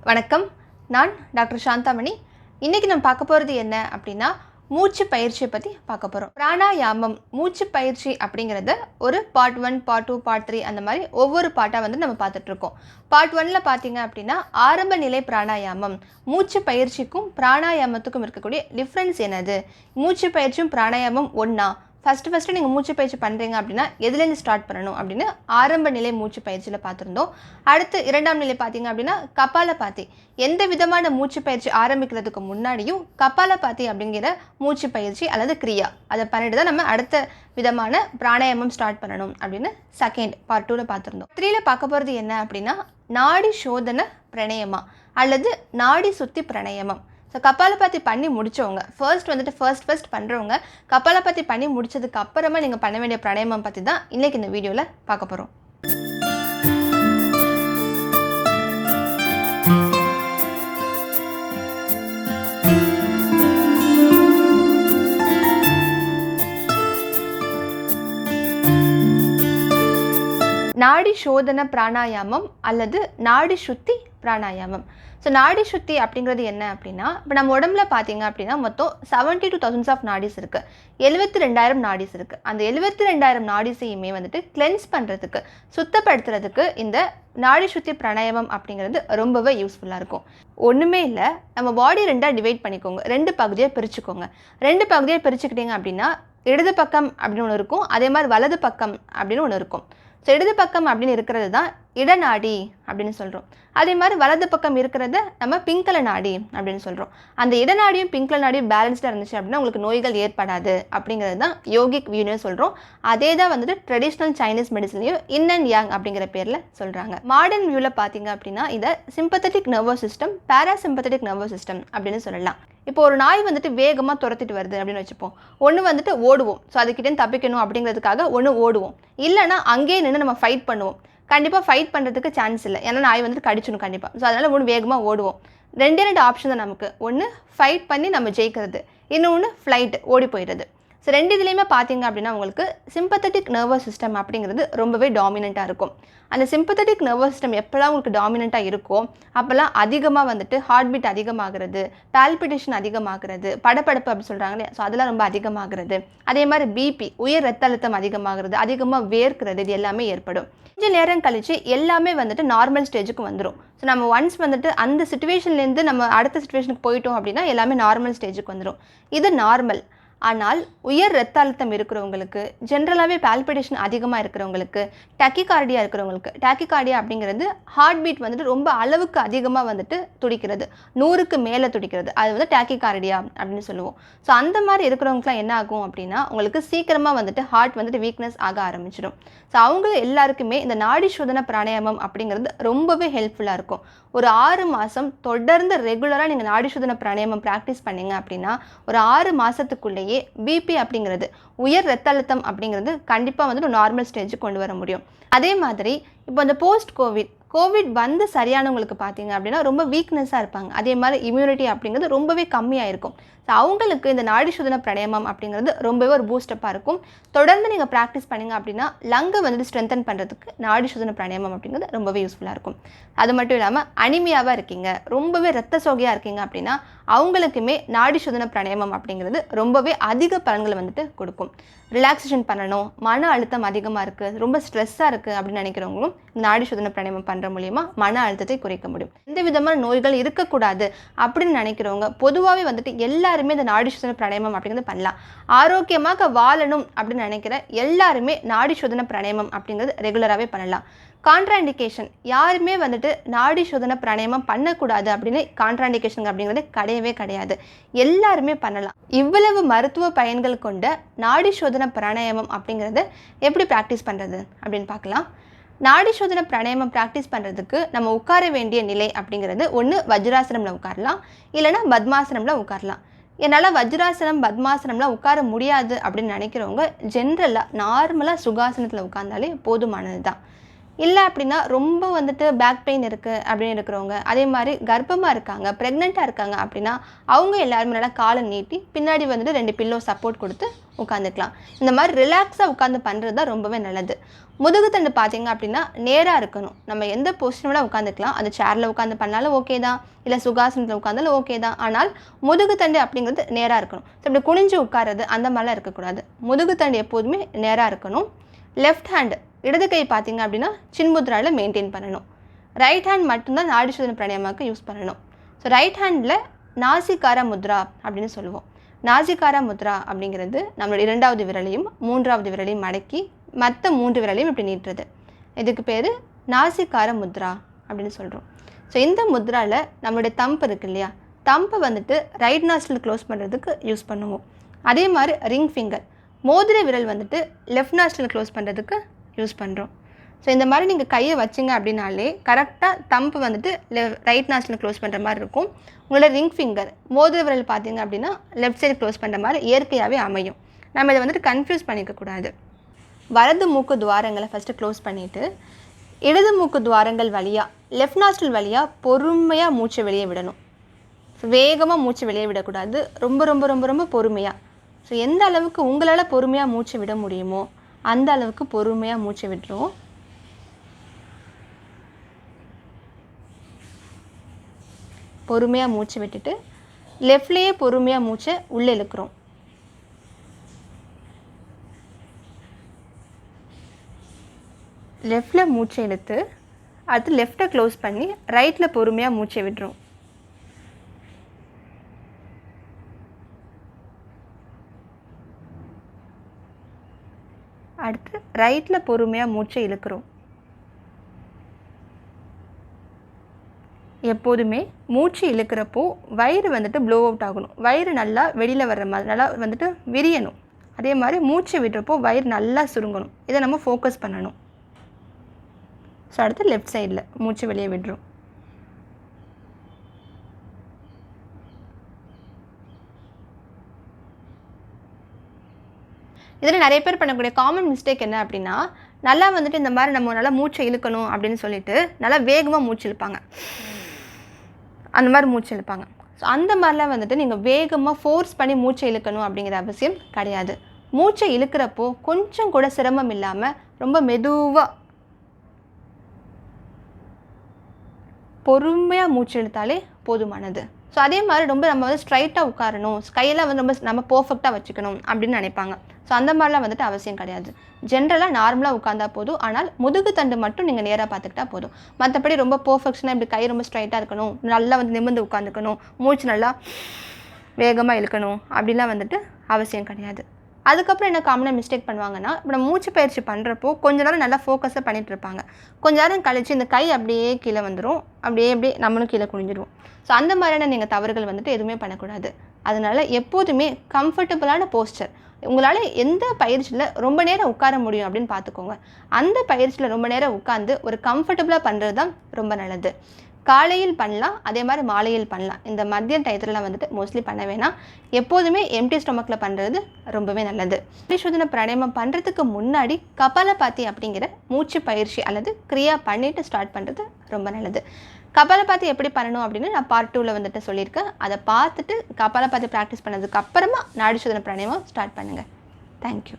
வணக்கம், நான் டாக்டர் சாந்தாமணி. இன்றைக்கி நம்ம பார்க்க போகிறது என்ன அப்படின்னா, மூச்சு பயிற்சியை பற்றி பார்க்க போகிறோம். பிராணாயாமம் மூச்சு பயிற்சி அப்படிங்கிறத ஒரு பார்ட் 1, பார்ட் 2, பார்ட் 3 அந்த மாதிரி ஒவ்வொரு பார்ட்டாக நம்ம பார்த்துட்ருக்கோம். பார்ட் 1ல் பார்த்தீங்க அப்படின்னா, ஆரம்ப நிலை பிராணாயாமம். மூச்சு பயிற்சிக்கும் பிராணாயாமத்துக்கும் இருக்கக்கூடிய டிஃப்ரென்ஸ் என்னது, மூச்சு பயிற்சியும் பிராணாயாமம் ஒன்றா, ஃபஸ்ட்டு நீங்கள் மூச்சு பயிற்சி பண்ணுறீங்க அப்படின்னா எதுலேருந்து ஸ்டார்ட் பண்ணணும் அப்படின்னு ஆரம்ப நிலை மூச்சு பயிற்சியில் பார்த்துருந்தோம். அடுத்து 2ஆம் நிலை பார்த்தீங்க அப்படின்னா கபாலபாதி. எந்த விதமான மூச்சு பயிற்சி ஆரம்பிக்கிறதுக்கு முன்னாடியும் கபாலபாதி அப்படிங்கிற மூச்சு பயிற்சி அல்லது கிரியா அதை பண்ணிட்டு தான் நம்ம அடுத்த விதமான பிராணாயாமம் ஸ்டார்ட் பண்ணணும் அப்படின்னு செகண்ட் பார்ட் 2ல் பார்த்துருந்தோம். 3ல பார்க்க போகிறது என்ன அப்படின்னா, நாடி சோதன பிரணயமா அல்லது நாடி சுத்தி பிரணயமம். ஸோ கபாலபாதி பண்ணி முடித்தவங்க ஃபர்ஸ்ட் பண்ணுறவங்க கபாலபாதி பண்ணி முடித்ததுக்கு அப்புறமா நீங்கள் பண்ண வேண்டிய பிராணாயாமம் பற்றி தான் இன்றைக்கி இந்த வீடியோவில் பார்க்க போகிறோம். நாடி சோதன பிராணாயாமம் அல்லது நாடி சுத்தி பிராணாயாமம். ஸோ நாடி சுத்தி அப்படிங்கிறது என்ன அப்படின்னா, இப்போ நம்ம உடம்புல பார்த்தீங்க அப்படின்னா மொத்தம் 72,000 ஆஃப் நாடிஸ் இருக்குது, 72,000 நாடிஸ் இருக்குது. அந்த 72,000 நாடிஸையுமே கிளென்ஸ் பண்ணுறதுக்கு, சுத்தப்படுத்துறதுக்கு இந்த நாடி சுத்தி பிராணாயாமம் அப்படிங்கிறது ரொம்பவே யூஸ்ஃபுல்லாக இருக்கும். ஒன்றுமே இல்லை, நம்ம பாடி 2ஆக டிவைட் பண்ணிக்கோங்க, 2 பகுதியாக பிரிச்சுக்கோங்க. 2 பகுதியாக பிரிச்சுக்கிட்டீங்க அப்படின்னா இடது பக்கம் அப்படின்னு ஒன்று இருக்கும், அதே மாதிரி வலது பக்கம் அப்படின்னு ஒன்று இருக்கும். ஸோ இடது பக்கம் அப்படின்னு இருக்கிறது தான் இடநாடி அப்படின்னு சொல்கிறோம். அதே மாதிரி வலது பக்கம் இருக்கிறத நம்ம பிங்கல நாடி அப்படின்னு சொல்கிறோம். அந்த இடநாடியும் பிங்கல நாடியும் பேலன்ஸ்டாக இருந்துச்சு அப்படின்னா உங்களுக்கு நோய்கள் ஏற்படாது அப்படிங்கிறது தான் யோகிக் வியூன்னு சொல்கிறோம். அதே தான் ட்ரெடிஷ்னல் சைனீஸ் மெடிசன்லையும் இன் அண்ட் யாங் அப்படிங்கிற பேரில் சொல்கிறாங்க. மாடர்ன் வியூவில் பார்த்தீங்க அப்படின்னா இதை sympathetic nervous system, parasympathetic nervous system அப்படின்னு சொல்லலாம். இப்போ ஒரு நாய் வேகமாக துரத்திட்டு வருது அப்படின்னு வச்சுப்போம். ஒன்று ஓடுவோம், ஸோ அதுக்கிட்டே தப்பிக்கணும் அப்படிங்கிறதுக்காக ஒன்று ஓடுவோம், இல்லைனா அங்கேயே நின்று நம்ம ஃபைட் பண்ணுவோம். கண்டிப்பாக ஃபைட் பண்ணுறதுக்கு சான்ஸ் இல்லை, ஏன்னா நாய் கடிச்சிடும் கண்டிப்பாக. ஸோ அதனால் ஒன்று வேகமாக ஓடுவோம். 2 ஆப்ஷன் தான் நமக்கு, ஒன்று ஃபைட் பண்ணி நம்ம ஜெயிக்கிறது, இன்னொன்று ஃப்ளைட் ஓடி போயிடுறது. ஸோ 2 இதுலேயுமே பார்த்தீங்க அப்படின்னா உங்களுக்கு சிம்பத்தட்டிக் நர்வஸ் சிஸ்டம் அப்படிங்கிறது ரொம்பவே டாமினண்ட்டாக இருக்கும். அந்த சிம்பத்தட்டிக் நர்வஸ் சிஸ்டம் எப்போல்லாம் உங்களுக்கு டாமினண்ட்டாக இருக்கோ அப்போல்லாம் அதிகமாக ஹார்ட் பீட் அதிகமாகிறது, பால்பிட்டேஷன் அதிகமாகிறது, படப்படப்பு அப்படி சொல்கிறாங்க இல்லையா, ஸோ அதெல்லாம் ரொம்ப அதிகமாகிறது. அதே மாதிரி பிபி, உயர் ரத்த அழுத்தம் அதிகமாகிறது, அதிகமாக வேர்க்கிறது, இது எல்லாமே ஏற்படும். கொஞ்சம் நேரம் கழித்து எல்லாமே நார்மல் ஸ்டேஜுக்கு வந்துடும். ஸோ நம்ம ஒன்ஸ் அந்த சுச்சுவேஷன்லேருந்து நம்ம அடுத்த சுச்சுவேஷனுக்கு போயிட்டோம் அப்படின்னா எல்லாமே நார்மல் ஸ்டேஜுக்கு வந்துடும். இது நார்மல். ஆனால் உயர் ரத்த அழுத்தம் இருக்கிறவங்களுக்கு, ஜென்ரலாகவே பால்பிட்டேஷன் அதிகமாக இருக்கிறவங்களுக்கு, டாக்கிகார்டியா இருக்கிறவங்களுக்கு, டாக்கிகார்டியா அப்படிங்கிறது ஹார்ட் பீட் ரொம்ப அளவுக்கு அதிகமாக துடிக்கிறது, 100க்கு மேலே துடிக்கிறது, அது டாக்கிகார்டியா அப்படின்னு சொல்லுவோம். ஸோ அந்த மாதிரி இருக்கிறவங்களுக்குலாம் என்ன ஆகும் அப்படின்னா உங்களுக்கு சீக்கிரமாக ஹார்ட் வீக்னஸ் ஆக ஆரம்பிச்சிடும். ஸோ அவங்க எல்லாருக்குமே இந்த நாடி சோதன பிராணாயாமம் அப்படிங்கிறது ரொம்பவே ஹெல்ப்ஃபுல்லாக இருக்கும். ஒரு 6 மாதம் தொடர்ந்து ரெகுலராக நீங்கள் நாடி சோதன பிராணாயாமம் ப்ராக்டிஸ் பண்ணிங்க அப்படின்னா ஒரு 6 மாதத்துக்குள்ளேயே பிபி அப்படிங்கிறது, உயர் ரத்த அழுத்தம் அப்படிங்கிறது கண்டிப்பாக நார்மல் ஸ்டேஜுக்கு கொண்டு வர முடியும். அதே மாதிரி இப்போ இந்த கோவிட் சரியானவங்களுக்கு பார்த்தீங்க அப்படின்னா ரொம்ப வீக்னஸாக இருப்பாங்க. அதே மாதிரி இம்யூனிட்டி அப்படிங்கிறது ரொம்பவே கம்மியாக இருக்கும். ஸோ அவங்களுக்கு இந்த நாடி சோதன பிராணாயாமம் அப்படிங்கிறது ரொம்பவே ஒரு பூஸ்டப்பாக இருக்கும். தொடர்ந்து நீங்கள் ப்ராக்டிஸ் பண்ணிங்க அப்படின்னா லங்கை ஸ்ட்ரென்தன் பண்ணுறதுக்கு நாடி சோதன பிராணாயாமம் அப்படிங்கிறது ரொம்பவே யூஸ்ஃபுல்லாக இருக்கும். அது மட்டும் இல்லாமல் அனிமியாவாக இருக்கீங்க, ரொம்பவே ரத்த சோகையாக இருக்கீங்க அப்படின்னா அவங்களுக்குமே நாடி சோதன பிராணாயாமம் அப்படிங்கிறது ரொம்பவே அதிக பலன்களை கொடுக்கும். ரிலாக்ஸேஷன் பண்ணணும், மன அழுத்தம் அதிகமாக இருக்குது, ரொம்ப ஸ்ட்ரெஸ்ஸாக இருக்குது அப்படின்னு நினைக்கிறவங்களும் நாடி சோதன பிராணாயாமம் பண்ணுற மூலிமா மன அழுத்தத்தை குறைக்க முடியும். எந்த விதமான நோய்கள் இருக்கக்கூடாது அப்படின்னு நினைக்கிறவங்க பொதுவாகவே எல்லாருமே இந்த நாடி சோதன பிராணாயாமம் அப்படிங்கிறது பண்ணலாம். ஆரோக்கியமாக வாழணும் அப்படின்னு நினைக்கிற எல்லாருமே நாடி சோதன பிராணாயாமம் அப்படிங்கிறது ரெகுலராகவே பண்ணலாம். கான்ட்ராண்டிகேஷன், யாருமே நாடி சோதன பிராணாயாமம் பண்ணக்கூடாது அப்படின்னு கான்ட்ராண்டிகேஷன் அப்படிங்கிறது கிடையவே கிடையாது, எல்லாருமே பண்ணலாம். இவ்வளவு மருத்துவ பயன்கள் கொண்ட நாடி சோதன பிராணாயாமம் அப்படிங்கிறத எப்படி ப்ராக்டிஸ் பண்ணுறது அப்படின்னு பார்க்கலாம். நாடி சோதன பிராணாயாமம் ப்ராக்டிஸ் பண்ணுறதுக்கு நம்ம உட்கார வேண்டிய நிலை அப்படிங்கிறது ஒன்று வஜ்ராசனமில் உட்காரலாம், இல்லைனா பத்மாசனமில் உட்காரலாம். என்னால் வஜ்ராசனம் பத்மாசனம்லாம் உட்கார முடியாது அப்படின்னு நினைக்கிறவங்க ஜென்ரலாக நார்மலாக சுகாசனத்தில் உட்கார்ந்தாலே போதுமானது தான். இல்லை அப்படின்னா ரொம்ப பேக் பெயின் இருக்குது அப்படின்னு இருக்கிறவங்க, அதே மாதிரி கர்ப்பமாக இருக்காங்க, ப்ரெக்னெண்ட்டாக இருக்காங்க அப்படின்னா அவங்க எல்லாருமே நல்லா காலை நீட்டி பின்னாடி 2 பில்லோ சப்போர்ட் கொடுத்து உட்காந்துக்கலாம். இந்த மாதிரி ரிலாக்ஸாக உட்காந்து பண்ணுறது தான் ரொம்பவே நல்லது. முதுகுத்தண்டு பார்த்தீங்க அப்படின்னா நேராக இருக்கணும். நம்ம எந்த பொசிஷனோட உட்காந்துக்கலாம். அது சேரில் உட்காந்து பண்ணாலும் ஓகே தான், இல்லை சுகாசனத்தில் உட்காந்தாலும் ஓகே தான். ஆனால் முதுகுத்தண்டு அப்படிங்கிறது நேராக இருக்கணும். ஸோ இப்படி குனிஞ்சு உட்காருறது அந்த மாதிரிலாம் இருக்கக்கூடாது. முதுகுத்தண்டு எப்போதுமே நேராக இருக்கணும். லெஃப்ட் ஹேண்டு இடது கை பார்த்தீங்க அப்படின்னா சின்முத்ராவில் மெயின்டைன் பண்ணணும். ரைட் ஹேண்ட் மட்டும்தான் நாடி சோதனை பிராணாயாமாவுக்கு யூஸ் பண்ணணும். ஸோ ரைட் ஹேண்டில் நாசிகார முத்ரா அப்படின்னு சொல்லுவோம். நாசிகார முத்ரா அப்படிங்கிறது நம்மளோட 2வது விரலையும் 3வது விரலையும் மடக்கி மற்ற 3 விரலையும் இப்படி நீட்டுறது. இதுக்கு பேர் நாசிகார முத்ரா அப்படின்னு சொல்கிறோம். ஸோ இந்த முத்ராவில் நம்மளுடைய தம்பு இருக்குது இல்லையா, தம்பை வந்துட்டு ரைட் நாஸ்ட்ரில் க்ளோஸ் பண்ணுறதுக்கு யூஸ் பண்ணுவோம். அதே மாதிரி ரிங் ஃபிங்கர் மோதிர விரல் வந்துட்டு லெஃப்ட் நாஸ்ட்ரில் க்ளோஸ் பண்ணுறதுக்கு யூஸ் பண்ணுறோம். ஸோ இந்த மாதிரி நீங்கள் கையை வச்சிங்க அப்படின்னாலே கரெக்டாக தம்பு வந்துட்டு ரைட் நாஸ்ட்ரில் க்ளோஸ் பண்ணுற மாதிரி இருக்கும். உங்களோட ரிங் ஃபிங்கர் மோதிர விரல் பார்த்தீங்க அப்படின்னா லெஃப்ட் சைடு க்ளோஸ் பண்ணுற மாதிரி இயற்கையாகவே அமையும். நம்ம இதை வந்துட்டு கன்ஃபியூஸ் பண்ணிக்கக்கூடாது. வலது மூக்கு துவாரங்களை ஃபஸ்ட்டு க்ளோஸ் பண்ணிவிட்டு இடது மூக்கு துவாரங்கள் வழியாக லெஃப்ட் நாஸ்ட்ரில் வழியாக பொறுமையாக மூச்சை வெளியே விடணும். ஸோ வேகமாக மூச்சை வெளியே விடக்கூடாது. ரொம்ப ரொம்ப ரொம்ப ரொம்ப பொறுமையாக. ஸோ எந்த அளவுக்கு உங்களால் பொறுமையாக மூச்சை விட முடியுமோ அந்த அளவுக்கு பொறுமையாக மூச்சை விட்டுருவோம். பொறுமையாக மூச்சை விட்டுட்டு லெஃப்ட்லேயே பொறுமையாக மூச்சை உள்ளே இழுக்கிறோம். லெஃப்டில் மூச்சை இழுத்து அடுத்து லெஃப்ட்டை க்ளோஸ் பண்ணி ரைட்டில் பொறுமையாக மூச்சை விடுறோம். அடுத்து ரைட்டில் பொறுமையாக மூச்சை இழுக்கிறோம். எப்போதுமே மூச்சு இழுக்கிறப்போ வயிறு வந்துட்டு ப்ளோ அவுட் ஆகணும். வயிறு நல்லா வெளியில் வர்ற மாதிரி நல்லா வந்துட்டு விரியணும். அதே மாதிரி மூச்சு விடுறப்போ வயிறு நல்லா சுருங்கணும். இதை நம்ம ஃபோக்கஸ் பண்ணணும். ஸோ அடுத்து லெஃப்ட் சைடில் மூச்சு வெளியே விடுறோம். இதில் நிறைய பேர் பண்ணக்கூடிய காமன் மிஸ்டேக் என்ன அப்படின்னா, நல்லா வந்துட்டு இந்த மாதிரி நம்ம நல்லா மூச்சை இழுக்கணும் அப்படின்னு சொல்லிட்டு நல்லா வேகமாக மூச்சு இழுப்பாங்க. அந்த மாதிரி மூச்சு இழுப்பாங்க. ஸோ அந்த மாதிரிலாம் வந்துட்டு நீங்கள் வேகமாக ஃபோர்ஸ் பண்ணி மூச்சை இழுக்கணும் அப்படிங்கிற அவசியம் கிடையாது. மூச்சை இழுக்கிறப்போ கொஞ்சம் கூட சிரமம் இல்லாமல் ரொம்ப மெதுவாக பொறுமையாக மூச்சு இழுத்தாலே போதுமானது. ஸோ அதே மாதிரி ரொம்ப நம்ம வந்து ஸ்ட்ரைட்டாக உட்காரணும், கையெல்லாம் வந்து ரொம்ப நம்ம பர்ஃபெக்டாக வச்சுக்கணும் அப்படின்னு நினைப்பாங்க. ஸோ அந்த மாதிரிலாம் வந்துட்டு அவசியம் கிடையாது. ஜென்ரலாக நார்மலாக உட்காந்தா போதும். ஆனால் முதுகு தண்டு மட்டும் நீங்கள் நேராக பார்த்துக்கிட்டா போதும். மற்றபடி ரொம்ப பர்ஃபெக்ஷனாக இப்படி கை ரொம்ப ஸ்ட்ரைட்டாக இருக்கணும், நல்லா வந்து நிமிர்ந்து உட்காந்துக்கணும், மூச்சு நல்லா வேகமாக இழுக்கணும் அப்படிலாம் வந்துட்டு அவசியம் கிடையாது. அதுக்கப்புறம் என்ன காமனாக மிஸ்டேக் பண்ணுவாங்கன்னா, இப்போ நம்ம மூச்சு பயிற்சி பண்ணுறப்போ கொஞ்ச நேரம் நல்லா ஃபோக்கஸாக பண்ணிகிட்டு இருப்பாங்க. கொஞ்ச நேரம் கழித்து இந்த கை அப்படியே கீழே வந்துடும், அப்படியே நம்மளும் கீழே குனிஞ்சிடுவோம். ஸோ அந்த மாதிரியான நீங்கள் தவறுகள் வந்துட்டு எதுவுமே பண்ணக்கூடாது. அதனால் எப்போதுமே கம்ஃபர்டபுளான போஸ்டர், உங்களால் எந்த பயிற்சியில் ரொம்ப நேரம் உட்கார முடியும் அப்படின்னு பார்த்துக்கோங்க. அந்த பயிற்சியில் ரொம்ப நேரம் உட்காந்து ஒரு கம்ஃபர்டபுளாக பண்ணுறது தான் ரொம்ப நல்லது. காலையில் பண்ணலாம், அதே மாதிரி மாலையில் பண்ணலாம். இந்த மதிய டயத்துலலாம் வந்துட்டு மோஸ்ட்லி பண்ண வேணாம். எப்போதுமே எம்டி ஸ்டொமக்கில் பண்ணுறது ரொம்பவே நல்லது. பரிசோதனை பிராணாயாமம் பண்ணுறதுக்கு முன்னாடி கபாலபாத்தி அப்படிங்கிற மூச்சு பயிற்சி அல்லது கிரியா பண்ணிவிட்டு ஸ்டார்ட் பண்ணுறது ரொம்ப நல்லது. கபாலபாத்தி எப்படி பண்ணணும் அப்படின்னு நான் பார்ட் 2ல் வந்துட்டு சொல்லியிருக்கேன். அதை பார்த்துட்டு கபாலபாத்தி ப்ராக்டிஸ் பண்ணதுக்கு அப்புறமா நாடி சோதனை பிராணாயாமம் ஸ்டார்ட் பண்ணுங்கள். தேங்க்யூ.